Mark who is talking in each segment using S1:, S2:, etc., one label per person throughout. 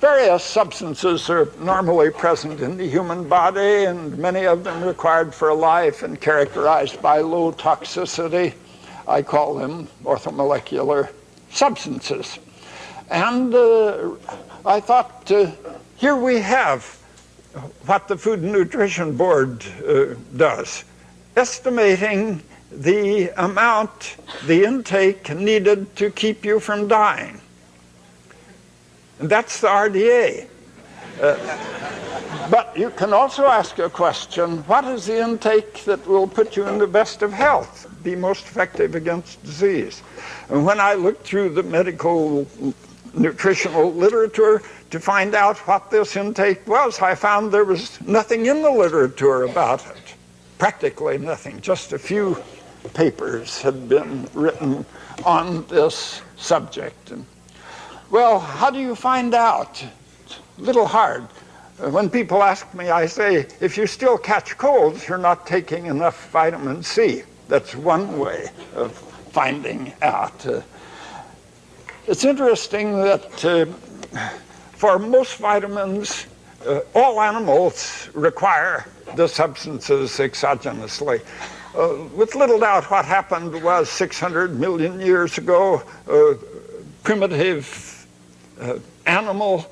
S1: Various substances are normally present in the human body, and many of them required for life and characterized by low toxicity. I call them orthomolecular substances. And I thought, here we have what the Food and Nutrition Board does, estimating the amount, the intake needed to keep you from dying. And that's the RDA. But you can also ask a question, what is the intake that will put you in the best of health, be most effective against disease? And when I looked through the medical nutritional literature to find out what this intake was, I found there was nothing in the literature about it. Practically nothing. Just a few papers had been written on this subject. And, well, how do you find out? It's a little hard. When people ask me, I say, if you still catch colds, you're not taking enough vitamin C. That's one way of finding out. It's interesting that for most vitamins, all animals require the substances exogenously. With little doubt, what happened was 600 million years ago, primitive animal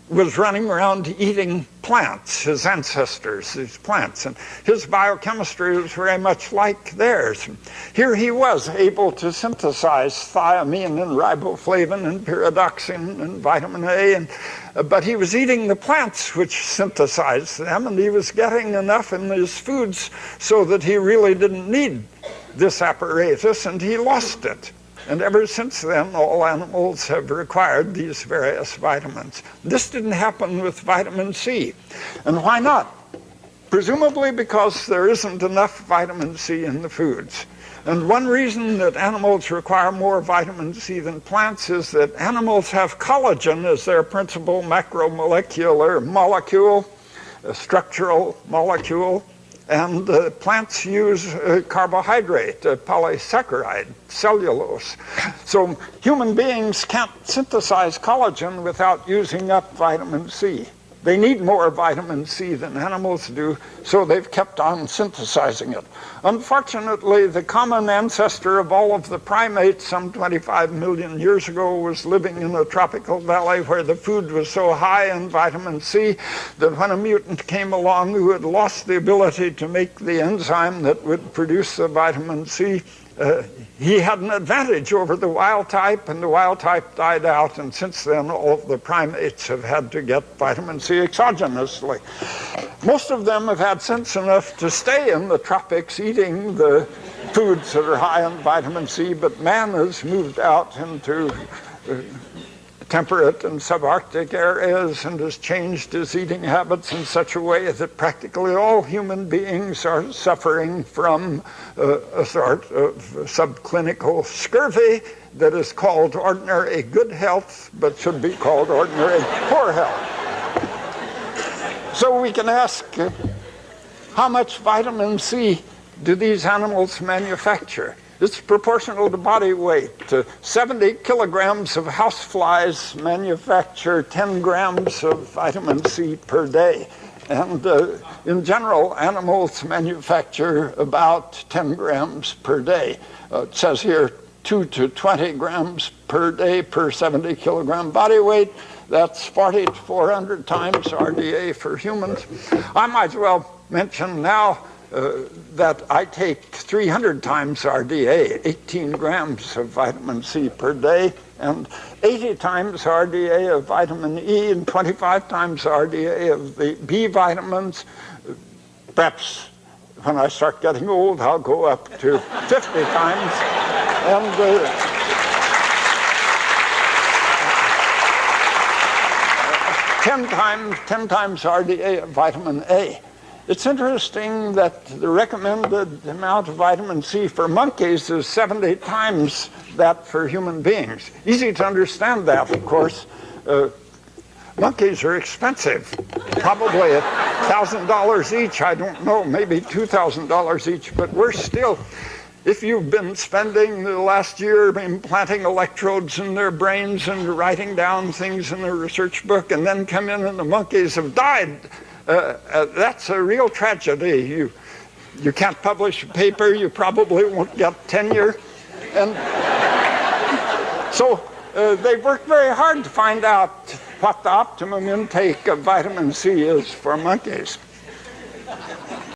S1: was running around eating plants, his ancestors, these plants, and his biochemistry was very much like theirs. Here he was able to synthesize thiamine and riboflavin and pyridoxine and vitamin A, but he was eating the plants which synthesized them, and he was getting enough in his foods so that he really didn't need this apparatus, and he lost it. And ever since then, all animals have required these various vitamins. This didn't happen with vitamin C. And why not? Presumably because there isn't enough vitamin C in the foods. And one reason that animals require more vitamin C than plants is that animals have collagen as their principal macromolecular molecule, a structural molecule. And plants use carbohydrate, polysaccharide, cellulose. So human beings can't synthesize collagen without using up vitamin C. They need more vitamin C than animals do, so they've kept on synthesizing it. Unfortunately, the common ancestor of all of the primates some 25 million years ago was living in a tropical valley where the food was so high in vitamin C that when a mutant came along who had lost the ability to make the enzyme that would produce the vitamin C, he had an advantage over the wild type, and the wild type died out, and since then all of the primates have had to get vitamin C exogenously. Most of them have had sense enough to stay in the tropics eating the foods that are high in vitamin C, but man has moved out into temperate and subarctic areas and has changed his eating habits in such a way that practically all human beings are suffering from a sort of subclinical scurvy that is called ordinary good health, but should be called ordinary poor health. So we can ask, how much vitamin C do these animals manufacture? It's proportional to body weight. 70 kilograms of houseflies manufacture 10 grams of vitamin C per day. And in general, animals manufacture about 10 grams per day. It says here 2 to 20 grams per day per 70 kilogram body weight. That's 40 to 400 times RDA for humans. I might as well mention now that I take 300 times RDA, 18 grams of vitamin C per day, and 80 times RDA of vitamin E, and 25 times RDA of the B vitamins. Perhaps when I start getting old, I'll go up to 50 times. And 10 times RDA of vitamin A. It's interesting that the recommended amount of vitamin C for monkeys is 70 times that for human beings. Easy to understand that, of course. Monkeys are expensive, probably $1,000 each, I don't know, maybe $2,000 each, but worse still, If you've been spending the last year implanting electrodes in their brains and writing down things in the research book and then come in and the monkeys have died, that's a real tragedy. You can't publish a paper, you probably won't get tenure. And so they've worked very hard to find out what the optimum intake of vitamin C is for monkeys.